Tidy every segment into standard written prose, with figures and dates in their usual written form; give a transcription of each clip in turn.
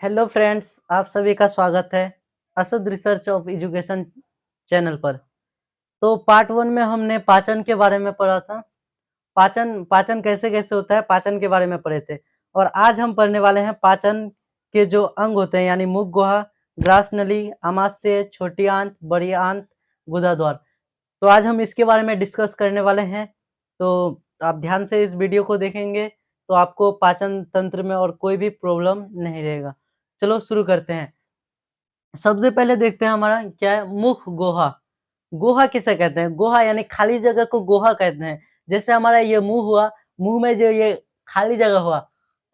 Hello friends, आप सभी का स्वागत है Asad research of education channel पर। तो पार्ट वन में हमने पाचन के बारे में पढ़ा था। पाचन पाचन कैसे कैसे होता है, पाचन के बारे में पढ़े थे। और आज हम पढ़ने वाले हैं पाचन के जो अंग होते हैं, यानी मुख गुहा, ग्रास नली, आमाशय, छोटी आंत, बड़ी आंत, गुदा द्वार। तो आज हम इसके बारे में डिस्कस करने वाले हैं। तो आप ध्यान से इस वीडियो को देखेंगे तो आपको पाचन तंत्र में और कोई भी प्रॉब्लम नहीं रहेगा। चलो शुरू करते हैं। सबसे पहले देखते हैं हमारा क्या है, मुख गुहा। गुहा किसे कहते हैं? गुहा यानी खाली जगह को गुहा कहते हैं। जैसे हमारा ये मुंह हुआ, मुंह में जो ये खाली जगह हुआ,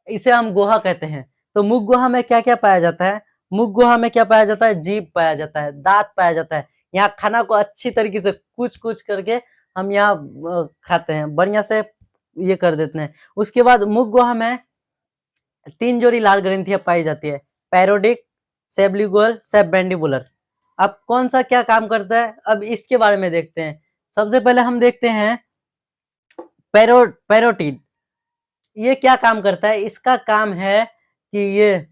इसे हम गुहा कहते हैं। तो मुख गुहा में क्या क्या पाया जाता है? मुख गुहा में क्या पाया जाता है? जीभ पाया जाता है, दांत पाया जाता है। यहाँ खाना को अच्छी तरीके से कुछ कुछ करके हम यहाँ खाते हैं, बढ़िया से ये कर देते हैं। उसके बाद मुख गुहा में 3 जोड़ी लाल ग्रंथियां पाई जाती है, पैरोडिक, सेबल्यूगल, सबमैंडिबुलर। अब कौन सा क्या काम करता है, अब इसके बारे में देखते हैं। सबसे पहले हम देखते हैं पैरोटिड। ये क्या काम करता है? इसका काम है कि ये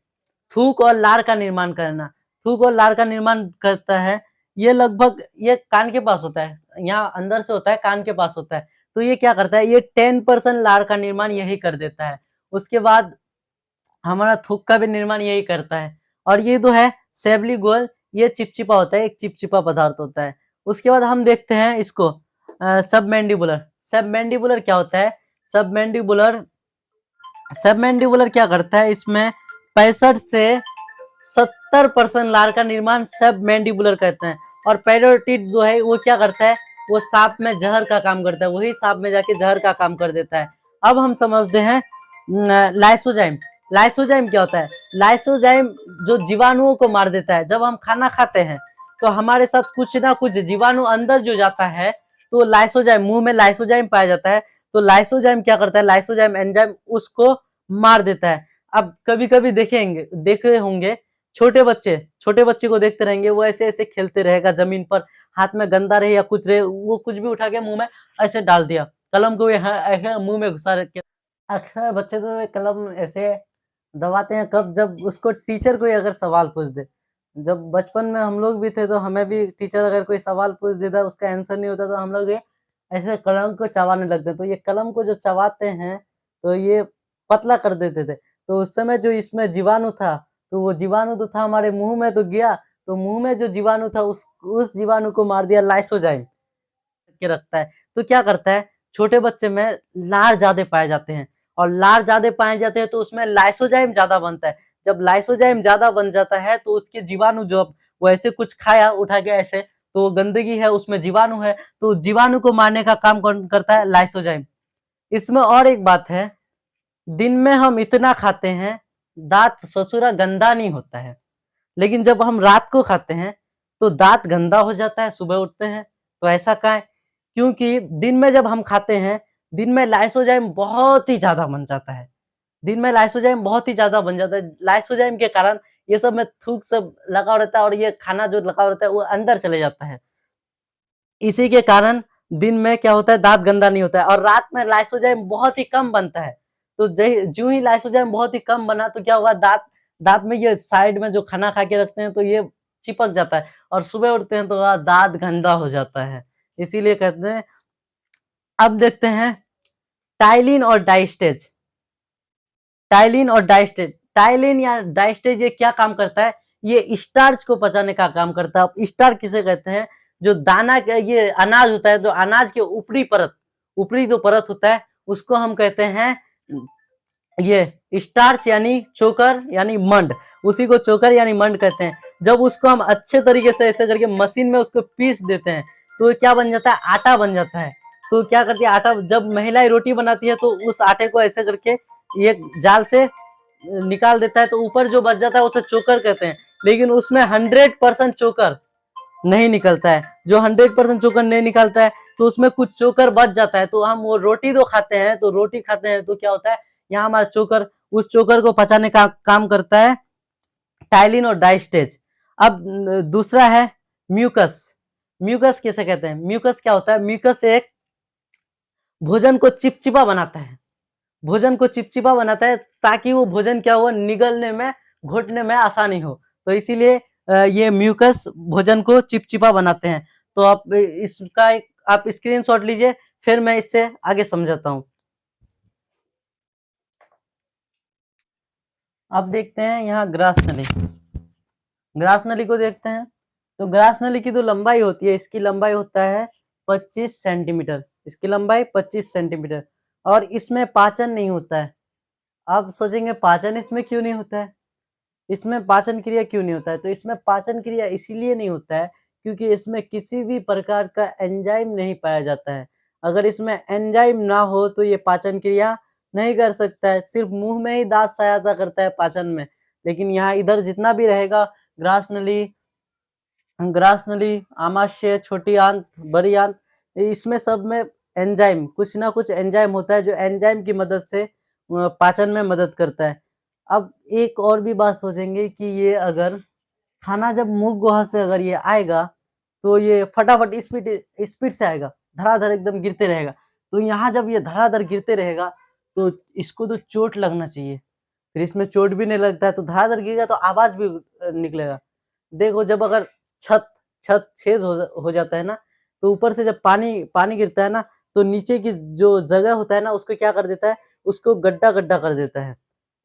थूक और लार का निर्माण करना। थूक और लार का निर्माण करता है। ये लगभग ये कान के पास होता है, यहाँ अंदर से होता है, कान के पास होता है। तो ये क्या करता है? ये 10% लार का निर्माण यही कर देता है। उसके बाद हमारा थूक का भी निर्माण यही करता है। और ये जो है सेबली गोल, ये चिपचिपा होता है, एक चिपचिपा पदार्थ होता है। उसके बाद हम देखते हैं इसको सबमैंडिबुलर। सबमैंडिबुलर क्या होता है? सबमैंडिबुलर सबमैंडिबुलर क्या करता है? इसमें 65 से 70% लार का निर्माण सबमैंडिबुलर करते हैं। और पैरोटिड जो है वो क्या करता है? वो सांप में जहर का काम करता है, वही सांप में जाके जहर का काम कर देता है। अब हम समझते हैं लाइसोजाइम। लाइसोजाइम क्या होता है? लाइसोजाइम जो जीवाणुओं को मार देता है। जब हम खाना खाते हैं तो हमारे साथ कुछ ना कुछ जीवाणु अंदर जो जाता है, तो लाइसोजाइम, मुंह में लाइसोजाइम पाया जाता है। तो लाइसोजाइम क्या करता है? लाइसोजाइम एंजाइम उसको मार देता है। अब कभी कभी देखे होंगे छोटे बच्चे को देखते रहेंगे, वो ऐसे ऐसे खेलते रहेगा जमीन पर, हाथ में गंदा रहे या कुछ रहे, वो कुछ भी उठा के मुंह में ऐसे डाल दिया, कलम को ऐसे मुंह में घुसा रखे। अक्सर बच्चे तो कलम ऐसे दबाते हैं कब? जब उसको टीचर कोई अगर सवाल पूछ दे। जब बचपन में हम लोग भी थे तो हमें भी टीचर अगर कोई सवाल पूछ देता, उसका आंसर नहीं होता, तो हम लोग ऐसे कलम को चबाने लगते। तो ये कलम को जो चबाते हैं तो ये पतला कर देते थे। तो उस समय जो इसमें जीवाणु था, तो वो जीवाणु तो था हमारे मुंह में तो गया, तो मुंह में जो जीवाणु था उस जीवाणु को मार दिया लाइसोजाइम के रखता है। तो क्या करता है? छोटे बच्चे में लार ज्यादा पाए जाते हैं, और लार ज्यादा पाए जाते हैं तो उसमें लाइसोजाइम ज्यादा बनता है। जब लाइसोजाइम ज्यादा बन जाता है तो उसके जीवाणु जो वो ऐसे कुछ खाया उठा के ऐसे, तो वो गंदगी है, उसमें जीवाणु है, तो जीवाणु को मारने का काम कौन करता है? लाइसोजाइम। इसमें और एक बात है, दिन में हम इतना खाते हैं, दांत ससुरा गंदा नहीं होता है, लेकिन जब हम रात को खाते हैं तो दांत गंदा हो जाता है, सुबह उठते हैं। तो ऐसा क्या है? क्योंकि दिन में जब हम खाते हैं, दिन में लाइसोजाइम बहुत ही ज्यादा बन जाता है। दिन में लाइसोजाइम बहुत ही ज्यादा बन जाता है। लाइसोजाइम के कारण ये सब में थूक सब लगा रहता है, और ये खाना जो लगा रहता है वो अंदर चले जाता है। इसी के कारण दिन में क्या होता है? दांत गंदा नहीं होता है, और रात में लाइसोजाइम बहुत ही कम बनता है। तो जो ही लाइसोजाइम बहुत ही कम बना तो क्या हुआ? दांत दांत में ये साइड में जो खाना खा के रखते हैं तो ये चिपक जाता है, और सुबह उठते हैं तो दांत गंदा हो जाता है। इसीलिए कहते हैं। अब देखते हैं टाइलिन और डाइस्टेज। टाइलिन और डाइस्टेज, टाइलिन या डाइस्टेज ये क्या काम करता है? ये स्टार्च को पचाने का काम करता है। अब स्टार्च किसे कहते हैं? जो दाना ये अनाज होता है, जो अनाज के ऊपरी परत, ऊपरी जो परत होता है, उसको हम कहते हैं ये स्टार्च, यानी चोकर यानी मंड। उसी को चोकर यानी मंड कहते हैं। जब उसको हम अच्छे तरीके से ऐसे करके मशीन में उसको पीस देते हैं तो क्या बन जाता है? आटा बन जाता है। तो क्या करती है आटा, जब महिलाएं रोटी बनाती है तो उस आटे को ऐसे करके ये जाल से निकाल देता है, तो ऊपर जो बच जाता है उसे चोकर कहते हैं। लेकिन उसमें 100% चोकर नहीं निकलता है। जो 100% चोकर नहीं निकलता है तो उसमें कुछ चोकर बच जाता है। तो हम वो रोटी तो खाते हैं, तो रोटी खाते हैं तो क्या होता है? यहाँ हमारा चोकर, उस चोकर को पचाने का काम करता है टाइलिन और डाइस्टेज। अब दूसरा है म्यूकस। म्यूकस किसे कहते हैं? म्यूकस क्या होता है? म्यूकस एक भोजन को चिपचिपा बनाता है। भोजन को चिपचिपा बनाता है ताकि वो भोजन क्या हुआ? निगलने में घोटने में आसानी हो। तो इसीलिए ये म्यूकस भोजन को चिपचिपा बनाते हैं। तो आप इसका एक आप स्क्रीनशॉट लीजिए, फिर मैं इससे आगे समझाता हूँ। अब देखते हैं यहाँ ग्रास नली। ग्रास नली को देखते हैं। तो ग्रास नली की जो लंबाई होती है, इसकी लंबाई होता है 25 सेंटीमीटर। इसकी लंबाई 25 सेंटीमीटर, और इसमें पाचन नहीं होता है। आप सोचेंगे पाचन इसमें क्यों नहीं होता है, इसमें पाचन क्रिया क्यों नहीं होता है? तो इसमें पाचन क्रिया इसीलिए नहीं होता है क्योंकि इसमें किसी भी प्रकार का एंजाइम नहीं पाया जाता है। अगर इसमें एंजाइम ना हो तो ये पाचन क्रिया नहीं कर सकता है। सिर्फ मुंह में ही दांत सहायता करता है पाचन में। लेकिन यहाँ इधर जितना भी रहेगा, ग्रास नली, आमाशय, छोटी आंत, बड़ी आंत, इसमें सब में एंजाइम, कुछ ना कुछ एंजाइम होता है जो एंजाइम की मदद से पाचन में मदद करता है। अब एक और भी बात सोचेंगे कि ये अगर खाना जब मुंह गुहा से अगर ये आएगा तो ये फटाफट स्पीड स्पीड से आएगा, धड़ाधड़ एकदम गिरते रहेगा। तो यहाँ जब ये धड़ाधड़ गिरते रहेगा तो इसको तो चोट लगना चाहिए, फिर इसमें चोट भी नहीं लगता है तो धड़ाधड़ गिरेगा तो आवाज भी निकलेगा। देखो जब अगर छत छत छेद हो जाता है ना, तो ऊपर से जब पानी पानी गिरता है ना, तो नीचे की जो जगह होता है ना उसको क्या कर देता है, उसको गड्ढा गड्ढा कर देता है,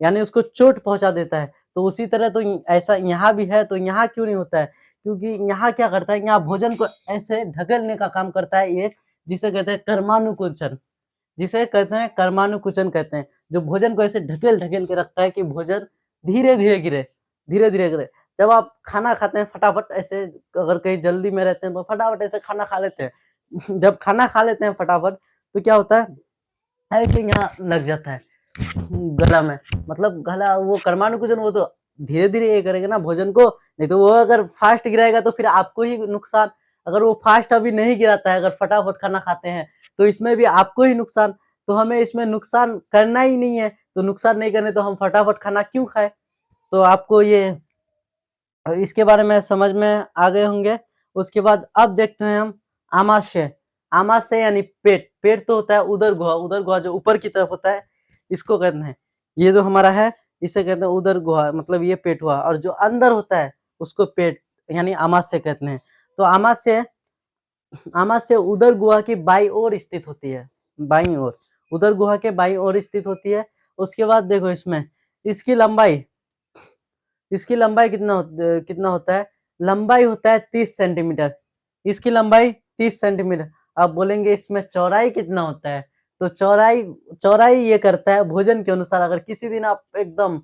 यानी उसको चोट पहुंचा देता है। तो उसी तरह तो ऐसा यहाँ भी है। तो यहाँ क्यों नहीं होता है? क्योंकि यहाँ क्या करता है, यहाँ भोजन को ऐसे ढकेलने का काम करता है एक, जिसे कहते हैं कर्मानुकुंचन, जिसे कहते हैं कर्मानुकुंचन कहते हैं। जो भोजन को ऐसे ढकेल ढकेल के रखता है कि भोजन धीरे धीरे गिरे, धीरे धीरे गिरे। जब आप खाना खाते हैं फटाफट ऐसे, अगर कहीं जल्दी में रहते हैं तो फटाफट ऐसे खाना खा लेते हैं। जब खाना खा लेते हैं फटाफट तो क्या होता है, ऐसे यहाँ लग जाता है गला में। मतलब गला, वो कर्मानुकुंचन वो तो धीरे धीरे ये करेगा ना भोजन को, नहीं तो वो अगर फास्ट गिराएगा तो फिर आपको ही नुकसान। अगर वो फास्ट अभी नहीं गिराता है, अगर फटाफट खाना खाते हैं तो इसमें भी आपको ही नुकसान। तो हमें इसमें नुकसान करना ही नहीं है, तो नुकसान नहीं करने तो हम फटाफट खाना क्यों खाए? तो आपको ये इसके बारे में समझ में आ गए होंगे। उसके बाद अब देखते हैं हम आमाशय। आमाशय यानी पेट। पेट तो होता है उदर गुहा, उदर गुहा जो ऊपर की तरफ होता है, इसको कहते हैं। ये जो हमारा है इसे कहते हैं उदर गुहा, मतलब ये पेट हुआ। और जो अंदर होता है उसको पेट यानी आमाशय कहते हैं। तो आमाशय, आमाशय उदर गुहा की बाईं ओर स्थित होती है, बाईं ओर, उदर गुहा के बाईं ओर स्थित होती है। उसके बाद देखो इसमें इसकी लंबाई, इसकी लंबाई कितना होता है? लंबाई होता है 30 सेंटीमीटर। इसकी लंबाई 30 सेंटीमीटर। आप बोलेंगे इसमें चौड़ाई कितना होता है? तो चौड़ाई, चौड़ाई ये करता है भोजन के अनुसार। अगर किसी दिन आप एकदम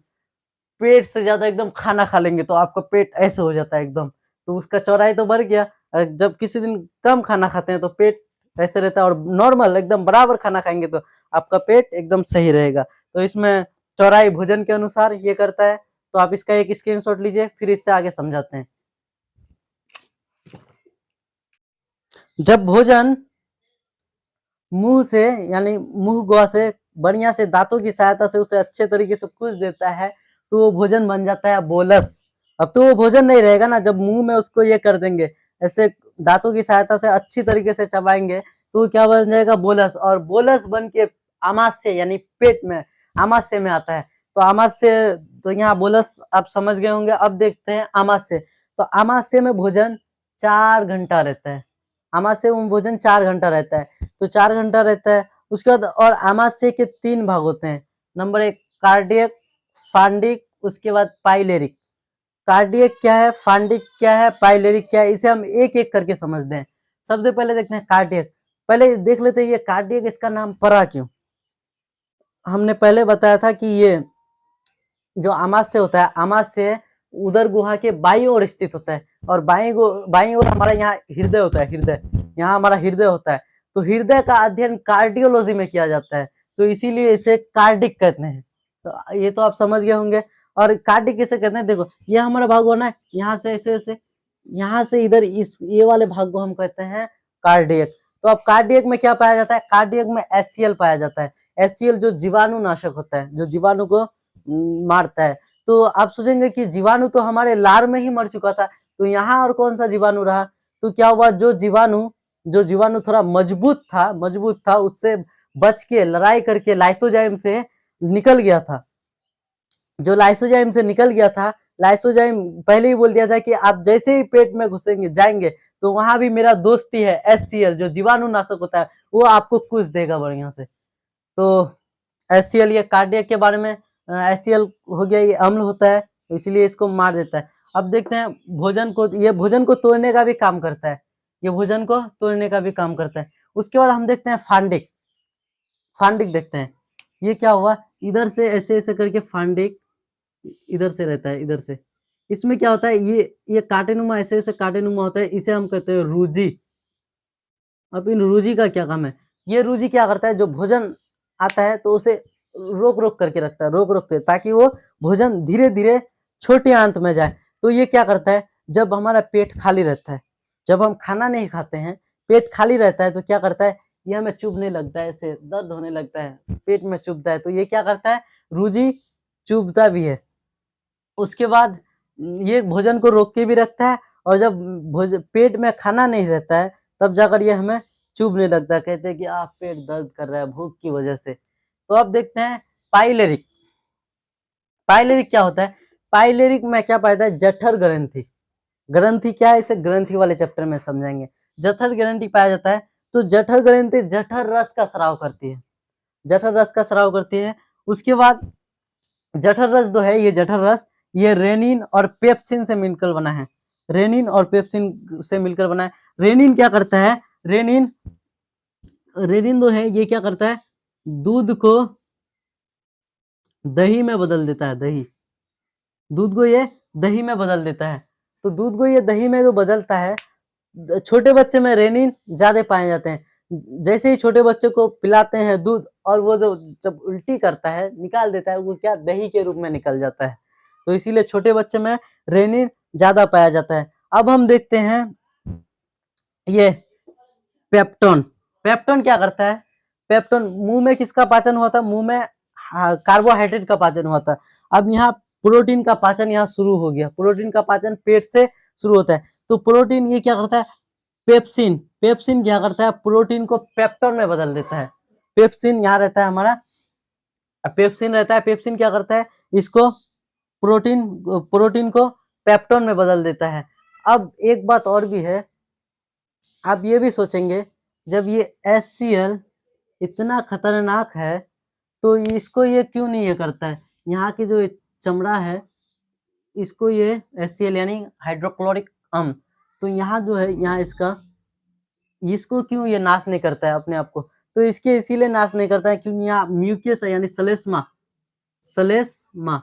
पेट से ज्यादा एकदम खाना खा लेंगे तो आपका पेट ऐसे हो जाता है एकदम, तो उसका चौड़ाई तो बढ़ गया। जब किसी दिन कम खाना खाते हैं तो पेट ऐसे रहता है, और नॉर्मल एकदम बराबर खाना खाएंगे तो आपका पेट एकदम सही रहेगा। तो इसमें चौड़ाई भोजन के अनुसार ये करता है। तो आप इसका एक स्क्रीनशॉट लीजिए, फिर इससे आगे समझाते हैं। जब भोजन मुंह से यानी मुंह गुहा से बढ़िया से दांतों की सहायता से उसे अच्छे तरीके से कुछ देता है तो वो भोजन बन जाता है बोलस। अब तो वो भोजन नहीं रहेगा ना, जब मुंह में उसको ये कर देंगे ऐसे, दांतों की सहायता से अच्छी तरीके से चबाएंगे तो वो क्या बन जाएगा? बोलस। और बोलस बन के आमाशय यानी पेट में, आमाशय में आता है। तो आमाशय, तो यहाँ बोलस आप समझ गए होंगे। अब देखते हैं आमाशय। तो आमाशय में भोजन 4 घंटा रहता है। आमाशय में भोजन 4 घंटा रहता है। तो 4 घंटा रहता है। उसके बाद और आमाशय के 3 भाग होते हैं। नंबर 1 कार्डियक, फांडिक, उसके बाद पाइलेरिक। कार्डियक क्या है, फांडिक क्या है, पाइलेरिक क्या है, इसे हम एक एक करके समझते हैं। सबसे पहले देखते हैं कार्डियक। पहले देख लेते हैं ये कार्डियक, इसका नाम पड़ा क्यों। हमने पहले बताया था कि ये जो आमाशय होता है, आमाशय उदर गुहा के बाईं ओर स्थित होता है। और बाईं ओर हमारा यहाँ हृदय होता है, हृदय, यहाँ हमारा हृदय होता है। तो हृदय का अध्ययन कार्डियोलॉजी में किया जाता है, तो इसीलिए इसे कार्डिक कहते हैं। तो ये तो आप समझ गए होंगे। और कार्डिक किसे कहते हैं? देखो ये हमारा भाग होना है, यहाँ से ऐसे ऐसे, यहाँ से इधर, इस ये वाले भाग को हम कहते हैं कार्डियक। तो अब कार्डियक में क्या पाया जाता है? कार्डियक में एचसीएल पाया जाता है। एचसीएल जो जीवाणु नाशक होता है, जो जीवाणु को मारता है। तो आप सोचेंगे कि जीवाणु तो हमारे लार में ही मर चुका था, तो यहाँ और कौन सा जीवाणु रहा? तो क्या हुआ, जो जीवाणु थोड़ा मजबूत था, उससे बच के लड़ाई करके लाइसोजाइम से निकल गया था। जो लाइसोजाइम से निकल गया था, लाइसोजाइम पहले ही बोल दिया था कि आप जैसे ही पेट में घुसेंगे जाएंगे तो वहां भी मेरा दोस्त ही है HCl, जो जीवाणुनाशक होता है, वो आपको कुछ देगा बढ़िया से। तो HCl ये कार्डियक के बारे में, HCl हो गया, ये अम्ल होता है, इसलिए इसको मार देता है। अब देखते हैं भोजन को, ये भोजन को तोड़ने का भी काम करता है, ये भोजन को तोड़ने का भी काम करता है। उसके बाद हम देखते हैं फांडिक। फांडिक देखते हैं, ये क्या हुआ, इधर से ऐसे ऐसे करके फांडिक इधर से रहता है, इधर से। इसमें क्या होता है, ये कांटेनुमा ऐसे ऐसे कांटेनुमा होता है, इसे हम कहते हैं रूजी। अब इन रूजी का क्या काम है, ये रूजी क्या करता है, जो भोजन आता है तो उसे रोक रोक करके रखता है, रोक रोक के, ताकि वो भोजन धीरे धीरे छोटे आंत में जाए। तो ये क्या करता है, जब हमारा पेट खाली रहता है, जब हम खाना नहीं खाते हैं, पेट खाली रहता है, तो क्या करता है, ये हमें चुभने लगता है, ऐसे दर्द होने लगता है, पेट में चुभता है, तो ये क्या करता है, रूजी चुभता भी है। उसके बाद ये भोजन को रोक के भी रखता है, और जब पेट में खाना नहीं रहता है तब जाकर ये हमें चुभने लगता है, कहते हैं कि आप पेट दर्द कर रहा है भूख की वजह से। तो अब देखते हैं पाइलेरिक। पाइलेरिक क्या होता है, पाइलेरिक में क्या पाया जाता है, जठर ग्रंथि। ग्रंथि क्या है, इसे ग्रंथि वाले चैप्टर में समझेंगे। जठर ग्रंथि पाया जाता है, तो जठर ग्रंथि जठर रस का स्राव करती है, जठर रस का स्राव करती है। उसके बाद जठर रस जो है, ये जठर रस, ये रेनिन और पेप्सिन से मिलकर बना है, रेनिन और पेप्सिन से मिलकर बना है। रेनिन क्या करता है, रेनिन रेनिन जो है ये क्या करता है, दूध को दही में बदल देता है, दही, दूध को ये दही में बदल देता है। तो दूध को ये दही में जो बदलता है, छोटे बच्चे में रेनिन ज्यादा पाए जाते हैं। जैसे ही छोटे बच्चे को पिलाते हैं दूध, और वो जो जब उल्टी करता है निकाल देता है, वो क्या दही के रूप में निकल जाता है। तो इसीलिए छोटे बच्चे में रेनिन ज्यादा पाया जाता है। अब हम देखते हैं ये पेप्टोन। पेप्टोन क्या करता है, पेप्टोन मुंह में किसका पाचन हुआ था, मुंह में कार्बोहाइड्रेट का पाचन हुआ था। अब यहाँ प्रोटीन का पाचन यहाँ शुरू हो गया, प्रोटीन का पाचन पेट से शुरू होता है। तो प्रोटीन ये क्या करता है, पेप्सिन, पेप्सिन क्या करता है, प्रोटीन को पेप्टोन में बदल देता है। पेप्सिन यहाँ रहता है हमारा, पेप्सिन रहता है, पेप्सिन क्या करता है, इसको प्रोटीन प्रोटीन को पेप्टोन में बदल देता है। अब एक बात और भी है, आप ये भी सोचेंगे, जब ये HCl इतना खतरनाक है तो इसको ये क्यों नहीं ये करता है, यहाँ की जो चमड़ा है इसको ये HCl यानी हाइड्रोक्लोरिक अम्ल, तो यहाँ जो है, यहाँ इसको क्यों ये नाश नहीं करता है अपने आप को। तो इसके इसीलिए नाश नहीं करता है क्योंकि यहाँ म्यूकस है, यानी सलेस्मा, सलेस्मा,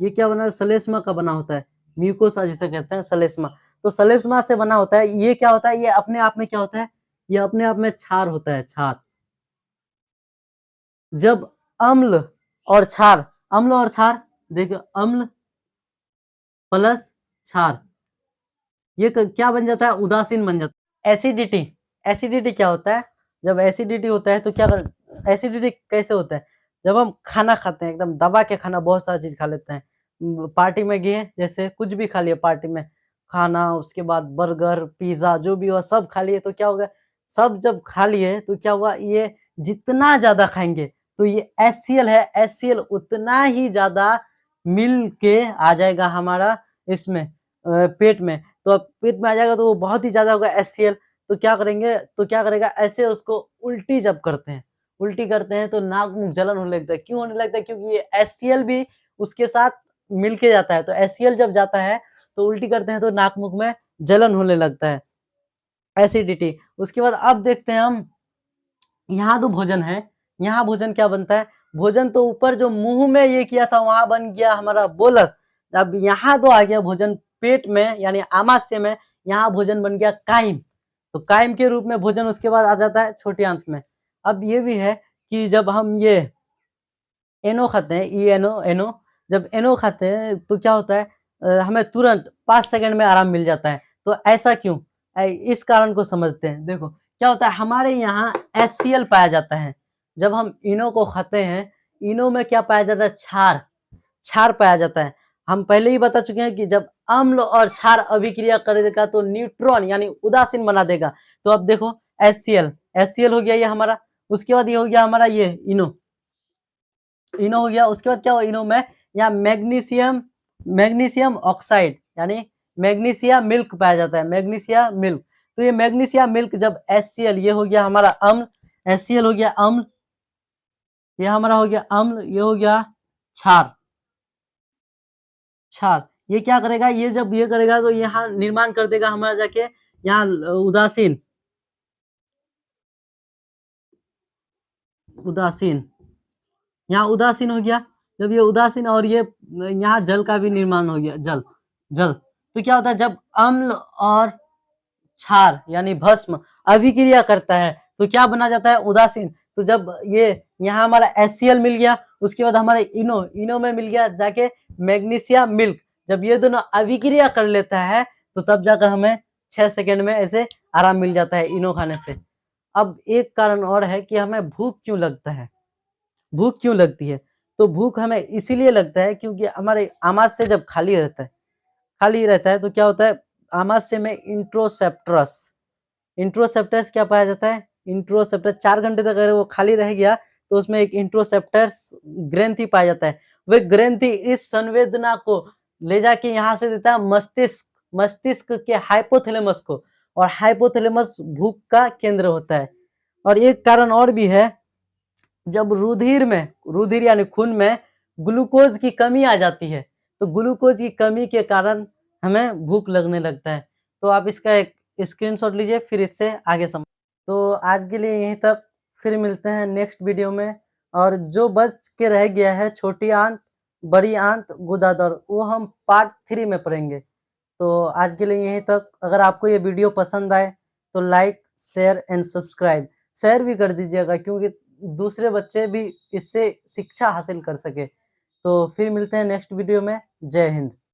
ये क्या बना है, सलेस्मा का बना होता है, म्यूकोसा जिसे कहते हैं सलेस्मा। तो सलेस्मा से बना होता है, ये क्या होता है, ये अपने आप में क्या होता है, ये अपने आप में क्षार होता है, क्षार। जब अम्ल और क्षार, अम्ल और क्षार, देखो अम्ल प्लस क्षार, ये क्या बन जाता है, उदासीन बन जाता है। एसिडिटी, एसिडिटी क्या होता है, जब एसिडिटी होता है तो क्या एसिडिटी कैसे होता है, जब हम खाना खाते हैं, एकदम दबा के खाना, बहुत सारी चीज खा लेते हैं, पार्टी में गए, जैसे कुछ भी खा लिया पार्टी में, खाना, उसके बाद बर्गर पिज्जा जो भी हुआ सब खा लिए, तो क्या होगा, सब जब खा लिए तो क्या हुआ, ये जितना ज्यादा खाएंगे तो ये HCl है, HCl उतना ही ज्यादा मिल के आ जाएगा हमारा इसमें पेट में। तो अब पेट में आ जाएगा तो वो बहुत ही ज्यादा होगा HCl। तो क्या करेंगे, तो क्या करेगा, ऐसे उसको उल्टी जब करते हैं, उल्टी करते हैं तो नाक मुंह जलन होने लगता है। क्यों होने लगता है, क्योंकि ये HCl भी उसके साथ मिलके जाता है। तो HCl जब जाता है तो उल्टी करते हैं तो नाक मुख में जलन होने लगता है, एसिडिटी। उसके बाद अब देखते हैं हम, यहाँ जो भोजन है, यहाँ भोजन क्या बनता है, भोजन तो ऊपर जो मुंह में ये किया था वहां बन गया हमारा बोलस। अब यहाँ तो आ गया भोजन पेट में, यानी आमाशय में, यहाँ भोजन बन गया काइम। तो काइम के रूप में भोजन उसके बाद आ जाता है छोटी आंत में। अब ये भी है कि जब हम ये एनो खाते हैं, ई एनो एनो, जब एनो खाते हैं तो क्या होता है, हमें तुरंत 5 सेकंड में आराम मिल जाता है। तो ऐसा क्यों, इस कारण को समझते हैं। देखो क्या होता है, हमारे यहाँ HCl पाया जाता है, जब हम इनो को खाते हैं, इनो में क्या पाया जाता है, क्षार, क्षार पाया जाता है। हम पहले ही बता चुके हैं कि जब अम्ल और क्षार अभिक्रिया करेगा तो न्यूट्रॉन यानी उदासीन बना देगा। तो अब देखो HCl, HCl हो गया ये हमारा, उसके बाद ये हो गया हमारा ये इनो, इनो हो गया। उसके बाद क्या हो, इनो में यहाँ मैग्नीशियम ऑक्साइड यानी मैग्नीशिया मिल्क पाया जाता है, मैग्नीशिया मिल्क। तो ये मैग्नीशिया मिल्क जब HCl, ये हो गया हमारा अम्ल, HCl हो गया अम्ल, ये हमारा हो गया अम्ल, ये हो गया क्षार, क्षार। ये क्या करेगा, ये जब ये करेगा तो यहाँ निर्माण कर देगा हमारा जाके यहाँ उदासीन, उदासीन, यहाँ उदासीन हो गया। जब ये उदासीन और ये यहाँ जल का भी निर्माण हो गया, जल, जल। तो क्या होता है, जब अम्ल और क्षार यानी भस्म अभिक्रिया करता है तो क्या बना जाता है, उदासीन। तो जब ये यहाँ हमारा HCl मिल गया, उसके बाद हमारे इनो में मिल गया जाके मैग्नीशिया मिल्क। जब ये दोनों अभिक्रिया कर लेता है तो तब जाकर हमें 6 सेकंड में ऐसे आराम मिल जाता है इनो खाने से। अब एक कारण और है कि हमें भूख क्यों लगता है, भूख क्यों लगती है। तो भूख हमें इसीलिए लगता है क्योंकि हमारे आमाशय जब खाली रहता है, खाली रहता है तो क्या होता है, आमाशय में इंट्रोसेप्टरस, इंट्रोसेप्टर्स क्या पाया जाता है, इंट्रोसेप्टर 4 घंटे तक अगर वो खाली रह गया तो उसमें एक इंट्रोसेप्टर्स ग्रंथि पाया जाता है। वह ग्रंथि इस संवेदना को ले जाके यहाँ से देता है मस्तिष्क, मस्तिष्क के हाइपोथैलेमस को, और हाइपोथैलेमस भूख का केंद्र होता है। और एक कारण और भी है, जब रुधिर में, रुधिर यानी खून में ग्लूकोज की कमी आ जाती है तो ग्लूकोज की कमी के कारण हमें भूख लगने लगता है। तो आप इसका एक स्क्रीनशॉट लीजिए, फिर इससे आगे समझ। तो आज के लिए यहीं तक, फिर मिलते हैं नेक्स्ट वीडियो में। और जो बच के रह गया है छोटी आंत, बड़ी आंत, गुदादौर, वो हम पार्ट 3 में पढ़ेंगे। तो आज के लिए यहीं तक। अगर आपको ये वीडियो पसंद आए तो like, share and subscribe, share भी कर दीजिएगा क्योंकि दूसरे बच्चे भी इससे शिक्षा हासिल कर सके। तो फिर मिलते हैं नेक्स्ट वीडियो में। जय हिंद।